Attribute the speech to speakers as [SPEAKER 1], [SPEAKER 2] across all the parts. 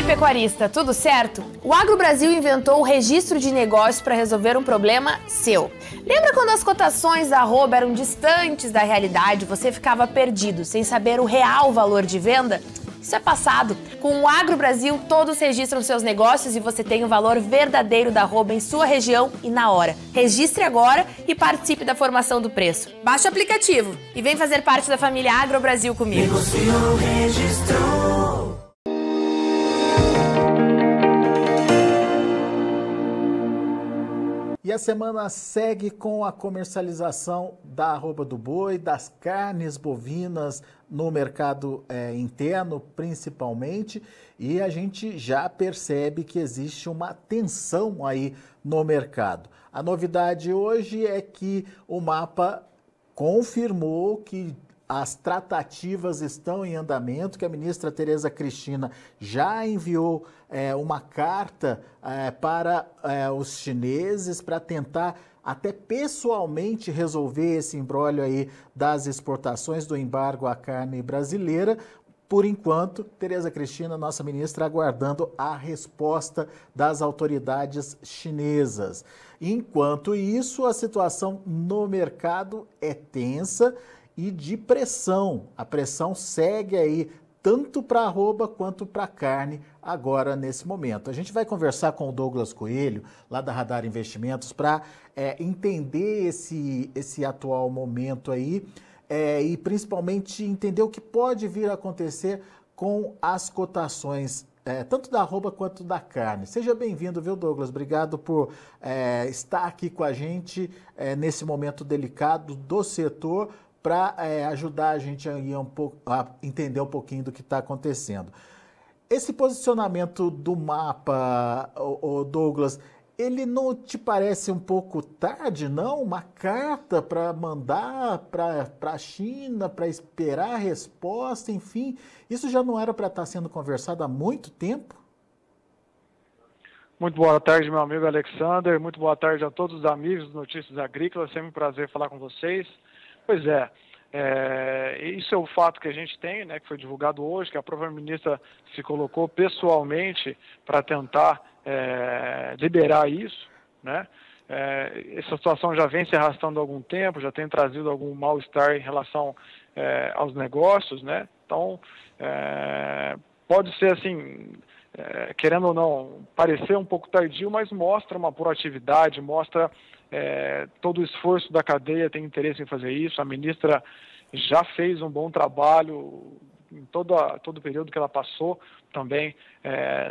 [SPEAKER 1] pecuarista, tudo certo? O AgroBrasil inventou o registro de negócios para resolver um problema seu. Lembra quando as cotações da arroba eram distantes da realidade, você ficava perdido, sem saber o real valor de venda? Isso é passado. Com o AgroBrasil, todos registram seus negócios e você tem o valor verdadeiro da arroba em sua região e na hora. Registre agora e participe da formação do preço. Baixe o aplicativo e vem fazer parte da família AgroBrasil comigo.
[SPEAKER 2] Negociou, registrou.
[SPEAKER 3] E a semana segue com a comercialização da arroba do boi, das carnes bovinas no mercado interno, principalmente, e a gente já percebe que existe uma tensão aí no mercado. A novidade hoje é que o MAPA confirmou que as tratativas estão em andamento, que a ministra Tereza Cristina já enviou uma carta para os chineses para tentar até pessoalmente resolver esse imbróglio aí das exportações do embargo à carne brasileira. Por enquanto, Tereza Cristina, nossa ministra, aguardando a resposta das autoridades chinesas. Enquanto isso, a situação no mercado é tensa e de pressão. A pressão segue aí tanto para a arroba quanto para a carne agora nesse momento. A gente vai conversar com o Douglas Coelho, lá da Radar Investimentos, para entender esse atual momento aí e principalmente entender o que pode vir a acontecer com as cotações tanto da arroba quanto da carne. Seja bem-vindo, viu, Douglas? Obrigado por estar aqui com a gente nesse momento delicado do setor, para ajudar a gente a entender um pouquinho do que está acontecendo. Esse posicionamento do MAPA, Douglas, ele não te parece um pouco tarde, não? Uma carta para mandar para a China, para esperar a resposta, enfim, isso já não era para estar sendo conversado há muito tempo?
[SPEAKER 4] Muito boa tarde, meu amigo Alexander, muito boa tarde a todos os amigos do Notícias Agrícolas, sempre um prazer falar com vocês. Pois isso é o fato que a gente tem, né, que foi divulgado hoje, que a própria ministra se colocou pessoalmente para tentar liberar isso, né? Essa situação já vem se arrastando há algum tempo, já tem trazido algum mal-estar em relação aos negócios, né? Então, pode ser assim, querendo ou não, parecer um pouco tardio, mas mostra uma proatividade, mostra todo o esforço da cadeia, tem interesse em fazer isso. A ministra já fez um bom trabalho em todo o período que ela passou também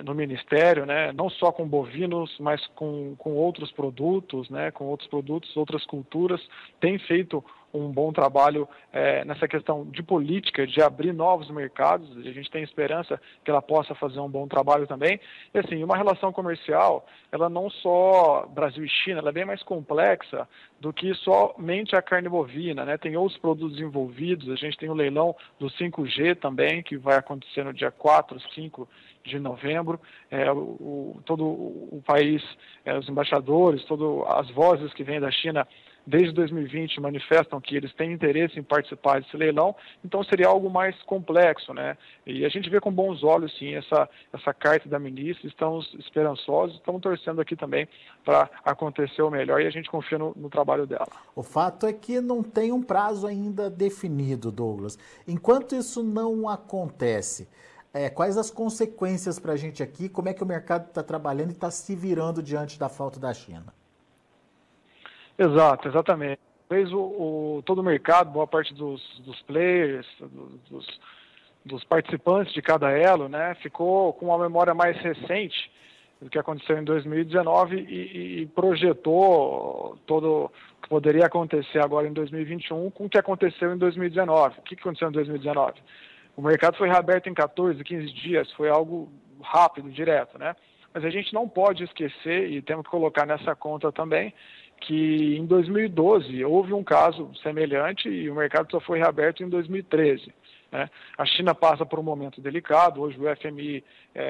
[SPEAKER 4] no Ministério, né? Não só com bovinos, mas com outros produtos, né? Com outros produtos, outras culturas, tem feito um bom trabalho nessa questão de política, de abrir novos mercados. A gente tem esperança que ela possa fazer um bom trabalho também. E assim, uma relação comercial, ela não só Brasil e China, ela é bem mais complexa do que somente a carne bovina, né? Tem outros produtos envolvidos, a gente tem o leilão do 5G também, que vai acontecer no dia 4, 5 de novembro. Todo o país, os embaixadores, todas as vozes que vêm da China desde 2020 manifestam que eles têm interesse em participar desse leilão, então seria algo mais complexo, né? E a gente vê com bons olhos, sim, essa carta da ministra, estamos esperançosos, estamos torcendo aqui também para acontecer o melhor e a gente confia no trabalho dela.
[SPEAKER 3] O fato é que não tem um prazo ainda definido, Douglas. Enquanto isso não acontece, quais as consequências para a gente aqui? Como é que o mercado está trabalhando e está se virando diante da falta da China?
[SPEAKER 4] Exato, exatamente. Talvez todo o mercado, boa parte dos players, dos participantes de cada elo, né, ficou com uma memória mais recente do que aconteceu em 2019 e projetou todo o que poderia acontecer agora em 2021 com o que aconteceu em 2019. O que aconteceu em 2019? O mercado foi reaberto em 14, 15 dias, foi algo rápido, direto, né? Mas a gente não pode esquecer, e temos que colocar nessa conta também, que em 2012 houve um caso semelhante e o mercado só foi reaberto em 2013. Né? A China passa por um momento delicado, hoje o FMI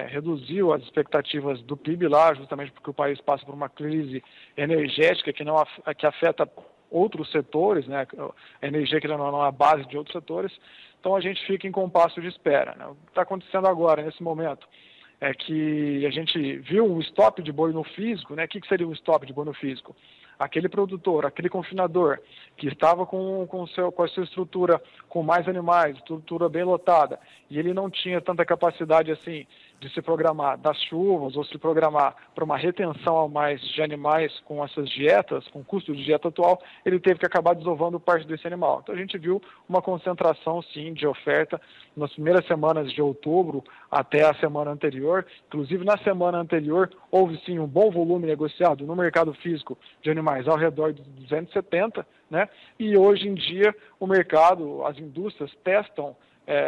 [SPEAKER 4] reduziu as expectativas do PIB lá, justamente porque o país passa por uma crise energética que afeta outros setores, né? A energia que não é a base de outros setores, então a gente fica em compasso de espera. Né? O que está acontecendo agora, nesse momento, é que a gente viu um stop de boi no físico, né? O que seria um stop de boi no físico? Aquele produtor, aquele confinador que estava com a sua estrutura com mais animais, estrutura bem lotada, e ele não tinha tanta capacidade assim de se programar das chuvas ou se programar para uma retenção a mais de animais com essas dietas, com o custo de dieta atual, ele teve que acabar desovando parte desse animal. Então a gente viu uma concentração sim de oferta nas primeiras semanas de outubro até a semana anterior. Inclusive na semana anterior houve sim um bom volume negociado no mercado físico de animais ao redor de 270, né? E hoje em dia o mercado, as indústrias testam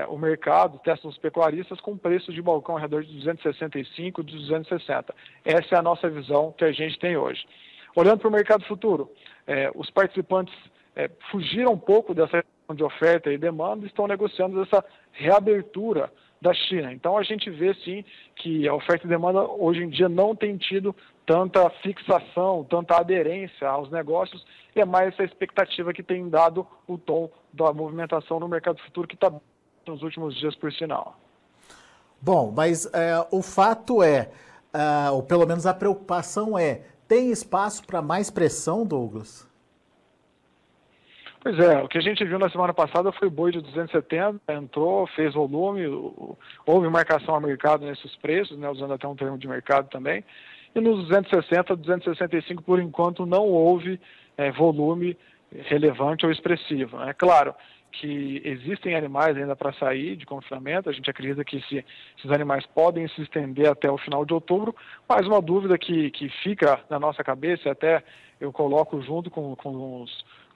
[SPEAKER 4] o mercado, testam os pecuaristas com preço de balcão ao redor de 265, de 260. Essa é a nossa visão que a gente tem hoje. Olhando para o mercado futuro, os participantes fugiram um pouco dessa questão de oferta e demanda e estão negociando essa reabertura da China. Então a gente vê sim que a oferta e demanda hoje em dia não tem tido tanta fixação, tanta aderência aos negócios, e é mais essa expectativa que tem dado o tom da movimentação no mercado futuro, que está nos últimos dias, por sinal.
[SPEAKER 3] Bom, mas o fato ou pelo menos a preocupação tem espaço para mais pressão, Douglas?
[SPEAKER 4] Pois é, o que a gente viu na semana passada foi o boi de 270, entrou, fez volume, houve marcação a mercado nesses preços, né, usando até um termo de mercado também, e nos 260, 265, por enquanto, não houve volume relevante ou expressivo. É claro que existem animais ainda para sair de confinamento, a gente acredita que esses animais podem se estender até o final de outubro, mas uma dúvida que fica na nossa cabeça, até eu coloco junto com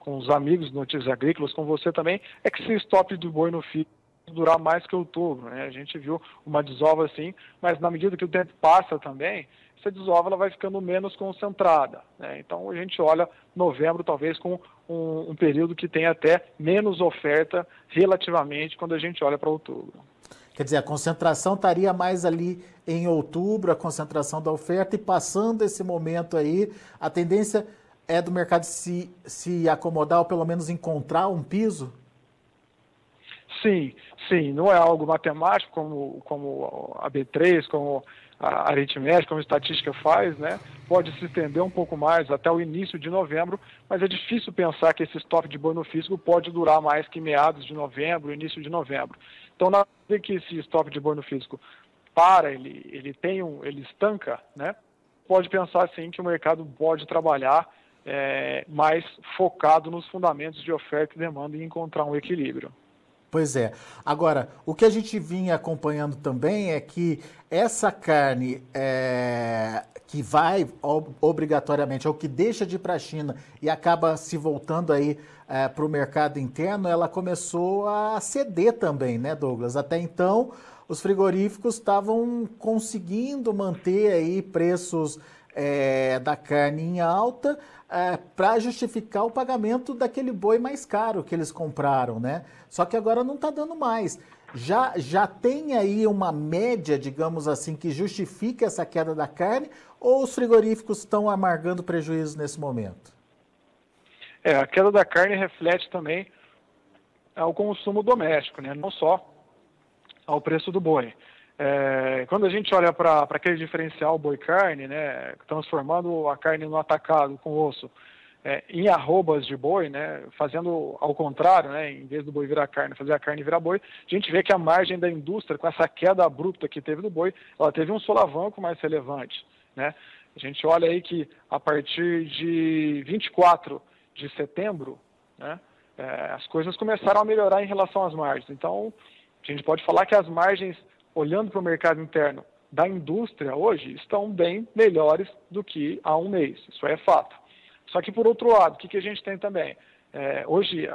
[SPEAKER 4] os amigos de Notícias Agrícolas, com você também, é que se stop do boi no fio durar mais que outubro, né? A gente viu uma desova assim, mas na medida que o tempo passa também, essa desova ela vai ficando menos concentrada, né? Então a gente olha novembro talvez com um período que tem até menos oferta relativamente quando a gente olha para outubro.
[SPEAKER 3] Quer dizer, a concentração estaria mais ali em outubro, a concentração da oferta, e passando esse momento aí, a tendência é do mercado se acomodar ou pelo menos encontrar um piso?
[SPEAKER 4] Sim, não é algo matemático como a B3, como a aritmética, como a estatística faz, né? Pode se estender um pouco mais até o início de novembro, mas é difícil pensar que esse stop de boi no físico pode durar mais que meados de novembro, início de novembro. Então, na hora que esse stop de boi no físico ele estanca, né? Pode pensar sim que o mercado pode trabalhar mais focado nos fundamentos de oferta e demanda e encontrar um equilíbrio.
[SPEAKER 3] Pois é. Agora, o que a gente vinha acompanhando também é que essa carne que vai obrigatoriamente, ou que deixa de ir para a China e acaba se voltando aí para o mercado interno, ela começou a ceder também, né, Douglas? Até então, os frigoríficos estavam conseguindo manter aí preços da carne em alta para justificar o pagamento daquele boi mais caro que eles compraram, né? Só que agora não está dando mais. Já tem aí uma média, digamos assim, que justifica essa queda da carne, ou os frigoríficos estão amargando prejuízo nesse momento?
[SPEAKER 4] A queda da carne reflete também ao consumo doméstico, né? Não só ao preço do boi. Quando a gente olha para aquele diferencial boi-carne, né, transformando a carne no atacado com osso em arrobas de boi, né, fazendo ao contrário, né, em vez do boi virar carne, fazer a carne virar boi, a gente vê que a margem da indústria, com essa queda abrupta que teve do boi, ela teve um solavanco mais relevante, né? A gente olha aí que a partir de 24 de setembro, né, as coisas começaram a melhorar em relação às margens. Então, a gente pode falar que as margens, olhando para o mercado interno da indústria hoje, estão bem melhores do que há um mês. Isso é fato. Só que, por outro lado, o que a gente tem também? Hoje,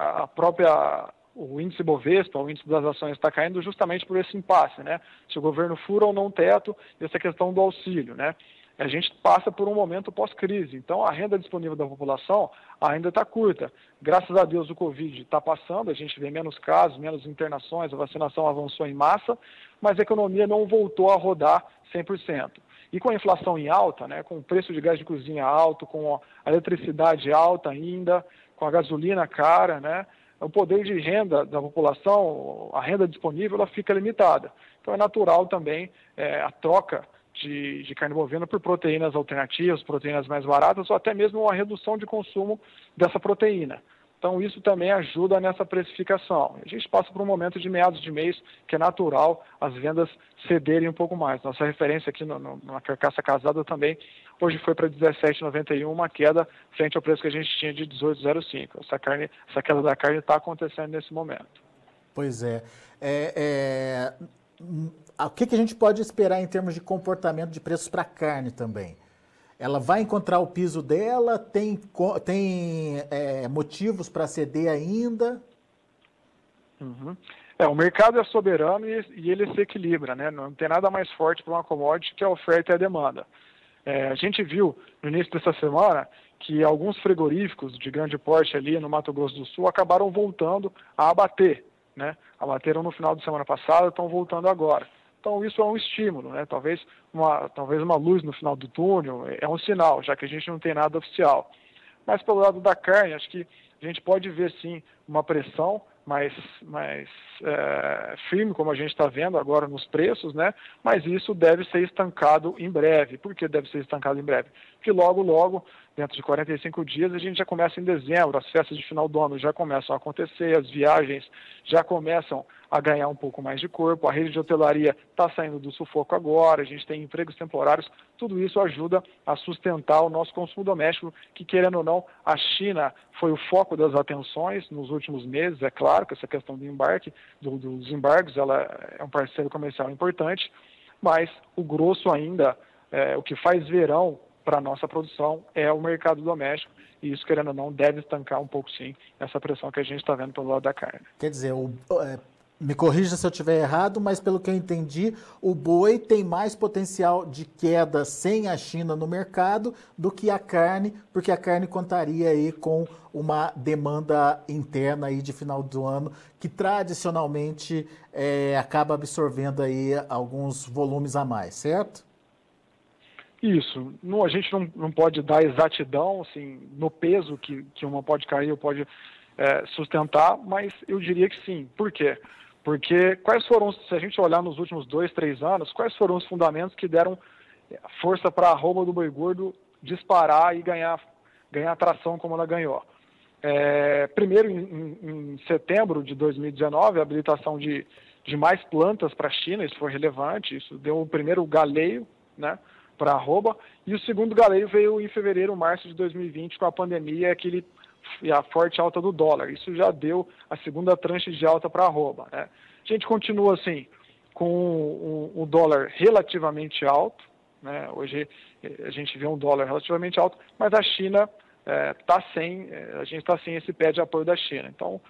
[SPEAKER 4] o índice Bovespa, o índice das ações, está caindo justamente por esse impasse, né? Se o governo fura ou não o teto, essa questão do auxílio, né? A gente passa por um momento pós-crise. Então, a renda disponível da população ainda está curta. Graças a Deus, o Covid está passando, a gente vê menos casos, menos internações, a vacinação avançou em massa, mas a economia não voltou a rodar 100%. E com a inflação em alta, né, com o preço de gás de cozinha alto, com a eletricidade alta ainda, com a gasolina cara, né, o poder de renda da população, a renda disponível, ela fica limitada. Então é natural também a troca de carne bovina por proteínas alternativas, proteínas mais baratas, ou até mesmo uma redução de consumo dessa proteína. Então isso também ajuda nessa precificação. A gente passa por um momento de meados de mês que é natural as vendas cederem um pouco mais. Nossa referência aqui na carcaça casada também, hoje foi para 17,91, uma queda frente ao preço que a gente tinha de 18,05. Essa queda da carne está acontecendo nesse momento.
[SPEAKER 3] Pois é. O que a gente pode esperar em termos de comportamento de preços para a carne também? Ela vai encontrar o piso dela? Tem motivos para ceder ainda?
[SPEAKER 4] Uhum. O mercado é soberano e ele se equilibra, né? Não tem nada mais forte para uma commodity que a oferta e a demanda. A gente viu no início dessa semana que alguns frigoríficos de grande porte ali no Mato Grosso do Sul acabaram voltando a abater, né? Abateram no final de semana passada, estão voltando agora. Então isso é um estímulo, né? Talvez uma luz no final do túnel, é um sinal, já que a gente não tem nada oficial. Mas pelo lado da carne, acho que a gente pode ver sim uma pressão mais firme, como a gente está vendo agora nos preços, né? Mas isso deve ser estancado em breve. Por que deve ser estancado em breve? Porque logo, dentro de 45 dias, a gente já começa em dezembro, as festas de final do ano já começam a acontecer, as viagens já começam a ganhar um pouco mais de corpo, a rede de hotelaria está saindo do sufoco agora, a gente tem empregos temporários, tudo isso ajuda a sustentar o nosso consumo doméstico, que querendo ou não, a China foi o foco das atenções nos últimos meses, é claro que essa questão do embarque, dos embargos, ela é um parceiro comercial importante, mas o grosso ainda, o que faz verão para a nossa produção é o mercado doméstico, e isso, querendo ou não, deve estancar um pouco, sim, essa pressão que a gente está vendo pelo lado da carne.
[SPEAKER 3] Quer dizer, me corrija se eu estiver errado, mas pelo que eu entendi, o boi tem mais potencial de queda sem a China no mercado do que a carne, porque a carne contaria aí com uma demanda interna aí de final do ano, que tradicionalmente acaba absorvendo aí alguns volumes a mais, certo?
[SPEAKER 4] Isso. A gente não pode dar exatidão assim, no peso que uma pode cair ou pode sustentar, mas eu diria que sim. Por quê? Porque se a gente olhar nos últimos 2, 3 anos, quais foram os fundamentos que deram força para a arroba do boi gordo disparar e ganhar atração como ela ganhou? Primeiro, em setembro de 2019, a habilitação de mais plantas para a China, isso foi relevante, isso deu o primeiro galeio, né, para a arroba, e o segundo galeio veio em fevereiro, março de 2020, com a pandemia e a forte alta do dólar. Isso já deu a segunda tranche de alta para a arroba, né? A gente continua assim, com o dólar relativamente alto, né? Hoje a gente vê um dólar relativamente alto, mas a China a gente está sem esse pé de apoio da China. Então,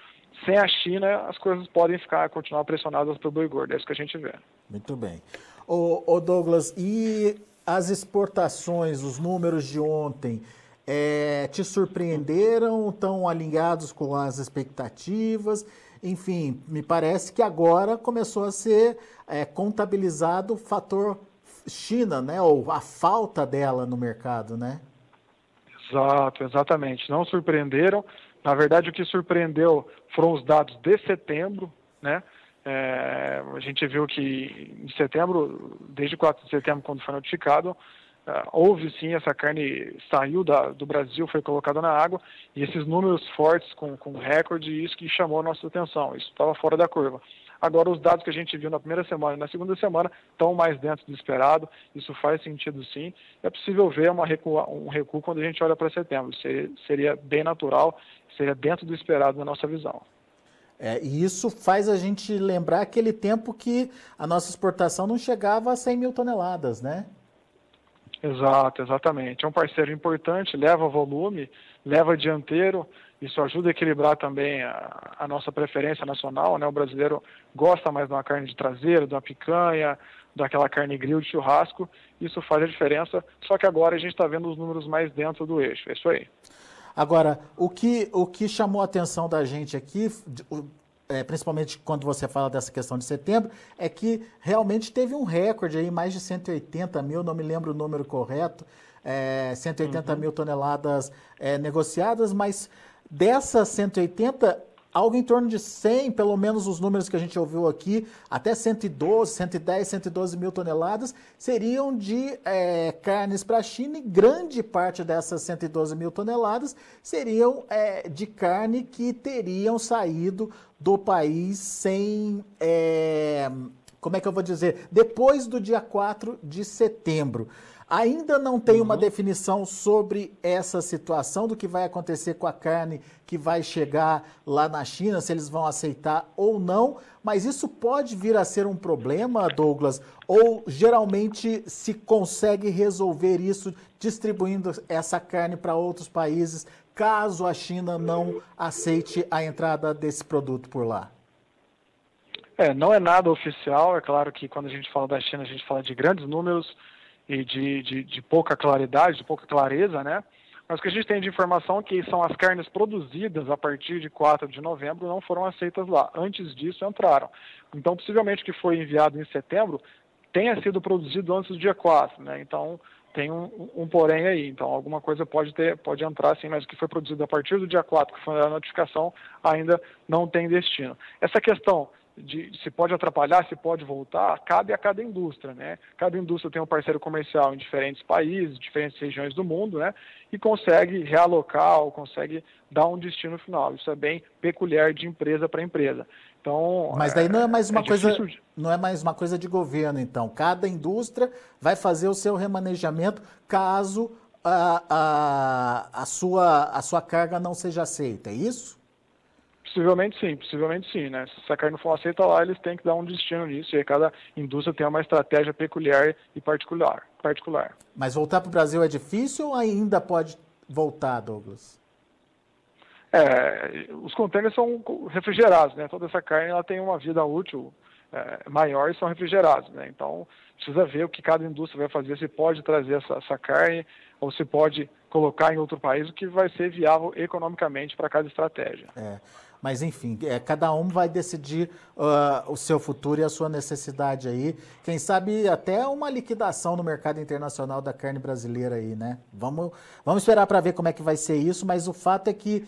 [SPEAKER 4] sem a China, as coisas podem continuar pressionadas para o boi gordo, é isso que a gente vê.
[SPEAKER 3] Muito bem. Ô Douglas, e as exportações, os números de ontem, te surpreenderam? Estão alinhados com as expectativas? Enfim, me parece que agora começou a ser contabilizado o fator China, né? Ou a falta dela no mercado, né?
[SPEAKER 4] Exatamente. Não surpreenderam. Na verdade, o que surpreendeu foram os dados de setembro, né? A gente viu que em setembro, desde 4 de setembro, quando foi notificado, houve sim, essa carne saiu do Brasil, foi colocada na água, e esses números fortes com recorde, isso que chamou a nossa atenção, isso estava fora da curva. Agora, os dados que a gente viu na primeira semana e na segunda semana estão mais dentro do esperado, isso faz sentido sim, é possível ver um recuo quando a gente olha para setembro, seria bem natural, seria dentro do esperado na nossa visão.
[SPEAKER 3] E isso faz a gente lembrar aquele tempo que a nossa exportação não chegava a 100 mil toneladas, né?
[SPEAKER 4] Exatamente. É um parceiro importante, leva volume, leva dianteiro, isso ajuda a equilibrar também a nossa preferência nacional, né? O brasileiro gosta mais de uma carne de traseiro, de uma picanha, daquela carne grill de churrasco, isso faz a diferença, só que agora a gente está vendo os números mais dentro do eixo, é isso aí.
[SPEAKER 3] Agora, o que chamou a atenção da gente aqui, principalmente quando você fala dessa questão de setembro, é que realmente teve um recorde aí, mais de 180 mil, não me lembro o número correto, 180 mil toneladas negociadas, mas dessas 180, algo em torno de 100, pelo menos os números que a gente ouviu aqui, até 112, 110, 112 mil toneladas, seriam de carnes para a China, e grande parte dessas 112 mil toneladas seriam de carne que teriam saído do país sem, como é que eu vou dizer, depois do dia 4 de setembro. Ainda não tem uma definição sobre essa situação do que vai acontecer com a carne que vai chegar lá na China, se eles vão aceitar ou não, mas isso pode vir a ser um problema, Douglas, ou geralmente se consegue resolver isso distribuindo essa carne para outros países, caso a China não aceite a entrada desse produto por lá?
[SPEAKER 4] Não é nada oficial, é claro que quando a gente fala da China, a gente fala de grandes números e de pouca claridade, de pouca clareza, né? Mas o que a gente tem de informação é que são as carnes produzidas a partir de 4 de novembro não foram aceitas lá. Antes disso, entraram. Então, possivelmente o que foi enviado em setembro tenha sido produzido antes do dia 4, né? Então, tem um porém aí. Então, alguma coisa pode entrar, sim, mas o que foi produzido a partir do dia 4, que foi a notificação, ainda não tem destino. Essa questão de se pode atrapalhar, se pode voltar, cabe a cada indústria, né? Cada indústria tem um parceiro comercial em diferentes países, diferentes regiões do mundo, né? E consegue realocar ou consegue dar um destino final. Isso é bem peculiar de empresa para empresa. Então,
[SPEAKER 3] mas daí não é mais uma coisa, não é mais uma coisa de governo, então. Cada indústria vai fazer o seu remanejamento caso a sua carga não seja aceita, é isso?
[SPEAKER 4] Possivelmente sim, né? Se a carne não for aceita lá, eles têm que dar um destino nisso, e aí cada indústria tem uma estratégia peculiar e particular.
[SPEAKER 3] Mas voltar para o Brasil é difícil ou ainda pode voltar, Douglas?
[SPEAKER 4] Os contêineres são refrigerados, né? Toda essa carne ela tem uma vida útil maior e são refrigerados, né? Então, precisa ver o que cada indústria vai fazer, se pode trazer essa carne ou se pode colocar em outro país, o que vai ser viável economicamente para cada estratégia.
[SPEAKER 3] Mas, enfim, cada um vai decidir o seu futuro e a sua necessidade aí. Quem sabe até uma liquidação no mercado internacional da carne brasileira aí, né? Vamos esperar para ver como é que vai ser isso, mas o fato é que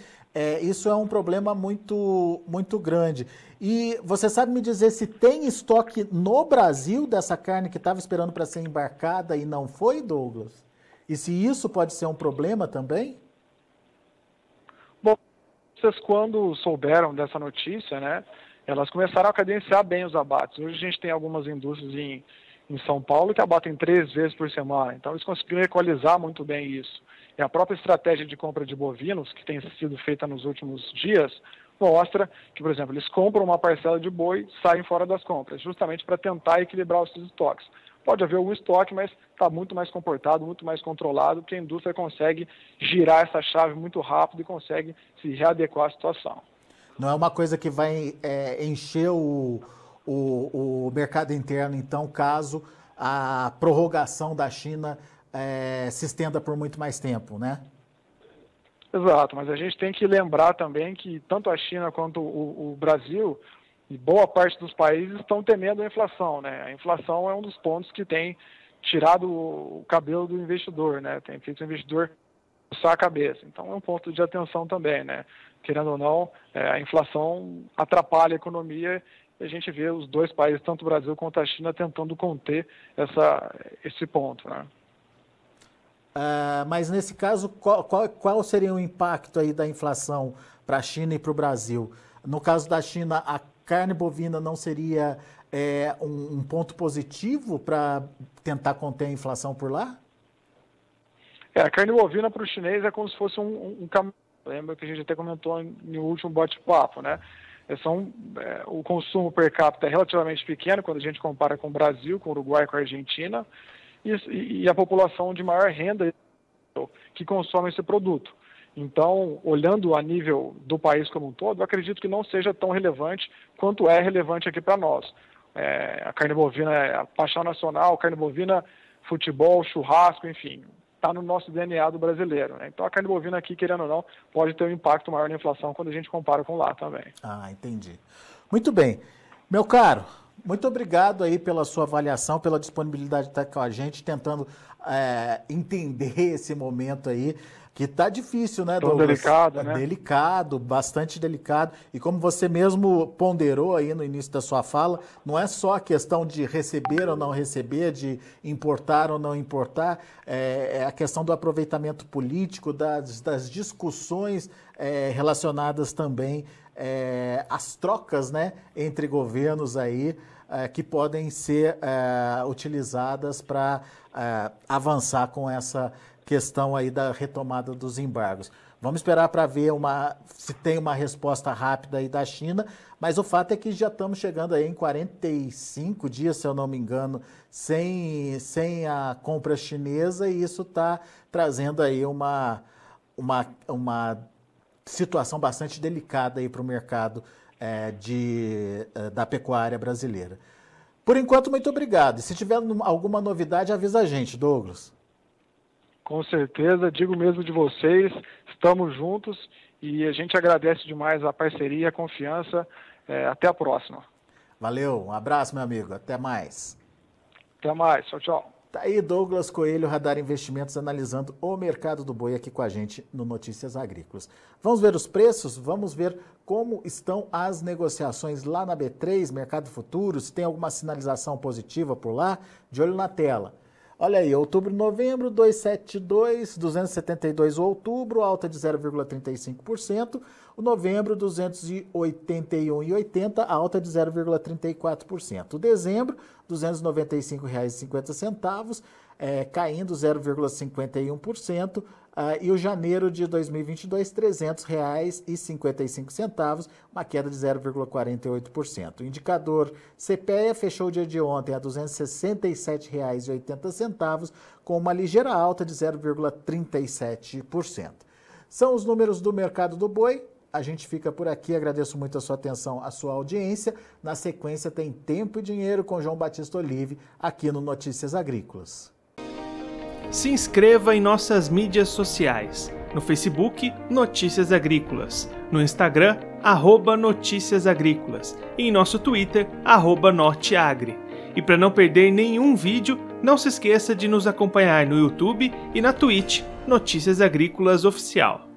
[SPEAKER 3] isso é um problema muito, muito grande. E você sabe me dizer se tem estoque no Brasil dessa carne que estava esperando para ser embarcada e não foi, Douglas? E se isso pode ser um problema também?
[SPEAKER 4] Bom, vocês quando souberam dessa notícia, né, elas começaram a cadenciar bem os abates. Hoje a gente tem algumas indústrias em São Paulo que abatem 3 vezes por semana. Então eles conseguiram equalizar muito bem isso. E a própria estratégia de compra de bovinos, que tem sido feita nos últimos dias, mostra que, por exemplo, eles compram uma parcela de boi e saem fora das compras, justamente para tentar equilibrar os seus estoques. Pode haver algum estoque, mas está muito mais comportado, muito mais controlado, porque a indústria consegue girar essa chave muito rápido e consegue se readequar à situação.
[SPEAKER 3] Não é uma coisa que vai encher o mercado interno, então, caso a prorrogação da China se estenda por muito mais tempo, né?
[SPEAKER 4] Exato, mas a gente tem que lembrar também que tanto a China quanto o Brasil e boa parte dos países estão temendo a inflação, né? A inflação é um dos pontos que tem tirado o cabelo do investidor, né? Tem feito o investidor coçar a cabeça. Então é um ponto de atenção também, né? Querendo ou não, a inflação atrapalha a economia e a gente vê os dois países, tanto o Brasil quanto a China, tentando conter esse ponto, né?
[SPEAKER 3] Mas nesse caso, qual seria o impacto aí da inflação para a China e para o Brasil? No caso da China, a carne bovina não seria um ponto positivo para tentar conter a inflação por lá?
[SPEAKER 4] A carne bovina para o chinês é como se fosse um caminho. Lembra que a gente até comentou no último bate-papo, né? O consumo per capita é relativamente pequeno quando a gente compara com o Brasil, com o Uruguai, com a Argentina, e a população de maior renda que consome esse produto. Então, olhando a nível do país como um todo, eu acredito que não seja tão relevante quanto é relevante aqui para nós. A carne bovina é a paixão nacional, carne bovina, futebol, churrasco, enfim, está no nosso DNA do brasileiro, né? Então, a carne bovina aqui, querendo ou não, pode ter um impacto maior na inflação quando a gente compara com lá também.
[SPEAKER 3] Entendi. Muito bem. Meu caro, muito obrigado aí pela sua avaliação, pela disponibilidade de estar com a gente, tentando entender esse momento aí. Que tá difícil, né,
[SPEAKER 4] Tão
[SPEAKER 3] Douglas?
[SPEAKER 4] delicado, né?
[SPEAKER 3] Delicado, bastante delicado. E como você mesmo ponderou aí no início da sua fala, não é só a questão de receber ou não receber, de importar ou não importar, é a questão do aproveitamento político, das discussões relacionadas também às trocas, né, entre governos aí, que podem ser utilizadas para avançar com essa questão aí da retomada dos embargos. Vamos esperar para ver se tem uma resposta rápida aí da China, mas o fato é que já estamos chegando aí em 45 dias, se eu não me engano, sem a compra chinesa, e isso está trazendo aí uma situação bastante delicada aí para o mercado da pecuária brasileira. Por enquanto, muito obrigado. E se tiver alguma novidade, avisa a gente, Douglas.
[SPEAKER 4] Com certeza, digo mesmo de vocês, estamos juntos e a gente agradece demais a parceria, a confiança. Até a próxima.
[SPEAKER 3] Valeu, um abraço, meu amigo. Até mais.
[SPEAKER 4] Até mais. Tchau, tchau.
[SPEAKER 3] Tá aí Douglas Coelho, Radar Investimentos, analisando o mercado do boi aqui com a gente no Notícias Agrícolas. Vamos ver os preços? Vamos ver como estão as negociações lá na B3, Mercado Futuro, se tem alguma sinalização positiva por lá. De olho na tela. Olha aí, outubro e novembro, 272, 272 o outubro, alta de 0,35%. O novembro, 281,80, alta de 0,34%. O dezembro, R$ 295,50, caindo 0,51%. E o janeiro de 2022, R$ 300,55, uma queda de 0,48%. O indicador CPEA fechou o dia de ontem a R$ 267,80, com uma ligeira alta de 0,37%. São os números do mercado do boi. A gente fica por aqui, agradeço muito a sua atenção, a sua audiência. Na sequência tem Tempo e Dinheiro com João Batista Olive, aqui no Notícias Agrícolas.
[SPEAKER 5] Se inscreva em nossas mídias sociais. No Facebook, Notícias Agrícolas. No Instagram, @Notícias Agrícolas. E em nosso Twitter, @Norteagri. E para não perder nenhum vídeo, não se esqueça de nos acompanhar no YouTube e na Twitch, Notícias Agrícolas Oficial.